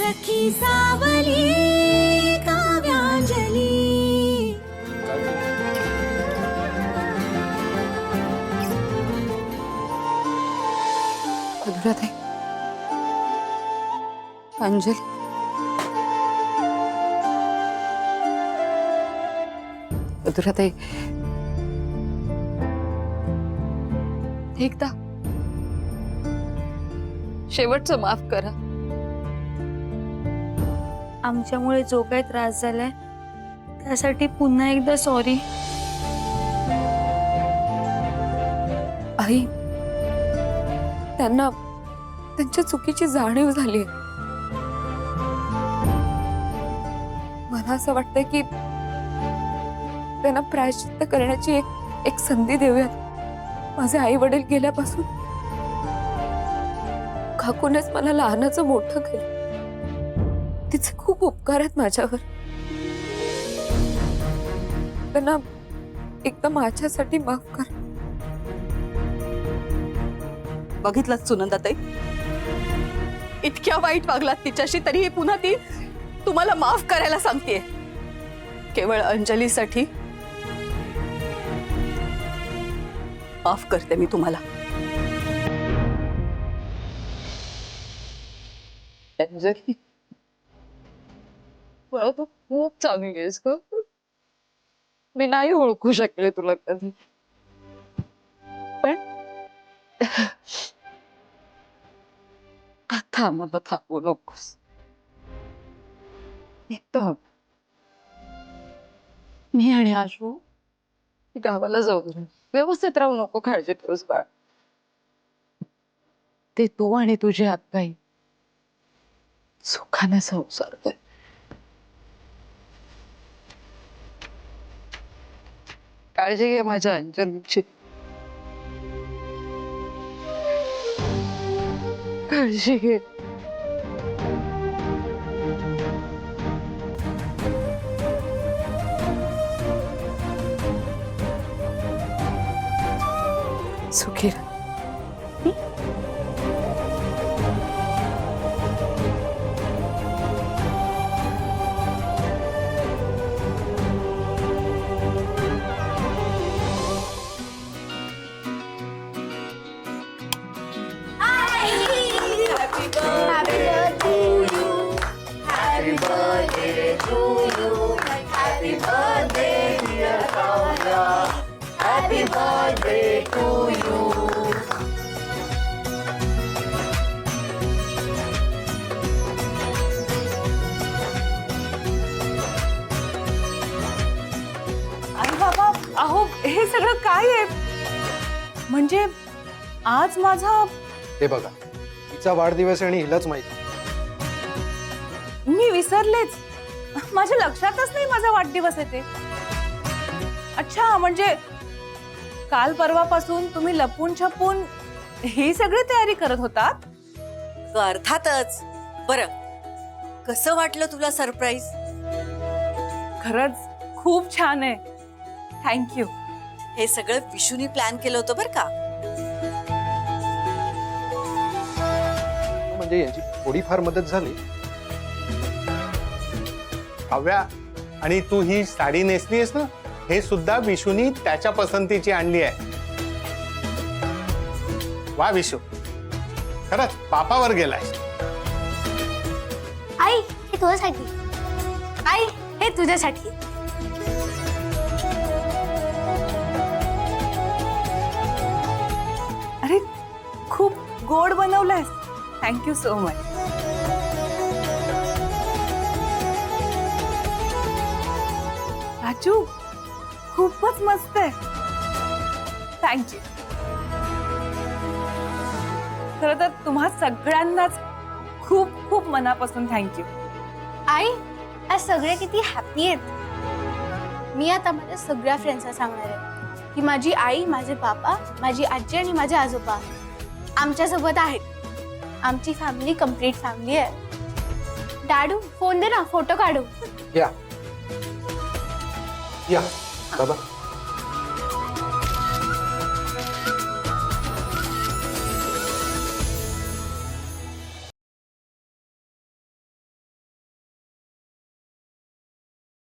सखी सावली काव्यांजली। अनुराधे, अंजली, अनुराधे, एकदा शेवटचं माफ करा। आमच्यामुळे जो काही त्रास झालाय त्यासाठी पुन्हा एकदा सॉरी। आई, त्यांना त्यांच्या चुकीची जाणीव झाली। मला असं वाटतंय की त्यांना प्रायश्चित्त करण्याची एक संधी देऊयात। माझे आई वडील गेल्यापासून काकूनेच मला लहानाचं मोठं केलं। तिचे खूप उपकार आहेत माझ्यावर। त्यांना एकदा माझ्यासाठी माफ कर। बघितलं सुनंदाताई, इतक्या वाईट वागलात तिच्याशी तरीही पुन्हा ती तुम्हाला माफ करायला सांगतेय, केवळ अंजलीसाठी। माफ करते मी तुम्हाला। अंजली, मला तू खूप चांगली आहेस ग। मी नाही ओळखू शकले तुला कधी, पण आता मला थांबू नकोस। एकदम मी आणि आशू गावाला जाऊ, व्यवस्थित राहू नको, काळजी ठेवूस बाळ। ते तू आणि तुझी आत्ताई सुखाने संसार कर। काळजी घे माझ्या अंजलीची, काळजी घे। सुखी रहा। आई बाबा, अहो हे सगळं काय आहे? म्हणजे आज माझा, हे बघा, तिचा वाढदिवस आणि हिलाच माहिती। मी विसरलेच, माझ्या लक्षातच नाही माझा वाढदिवस आहे ते। अच्छा, म्हणजे काल परवापासून तुम्ही लपून छपून ही सगळी तयारी करत होतात? अर्थातच। बरं, कसं वाटलं तुला सरप्राईज? खरंच खूप छान आहे, थँक्यू। हे सगळं विशूनी प्लॅन केलं होतं बरं का। म्हणजे यांची थोडीफार मदत झाली। काव्या, आणि तू ही साडी नेसलीस ना, हे सुद्धा विशूनी त्याच्या पसंतीची आणली आहे। वा विशू, खरंच बापावर गेलाय। आई, हे तुझ्यासाठी। आई, हे तुझ्यासाठी। अरे खूप गोड बनवलंयस, थँक्यू सो मच। राजू, खूपच मस्त आहे, थँक्यू। खरं तर तुम्हा सगळ्यांनाच खूप खूप मनापासून थँक्यू। आई, आज सगळे किती हॅपी आहेत। मी आता माझ्या सगळ्या फ्रेंड्सला सांगणार आहे की माझी आई, माझे बाबा, माझी आजी आणि माझे आजोबा आमच्यासोबत आहेत। आमची फॅमिली कंप्लीट फॅमिली आहे। डाडू, फोन दे ना, फोटो काढू। या बाबा।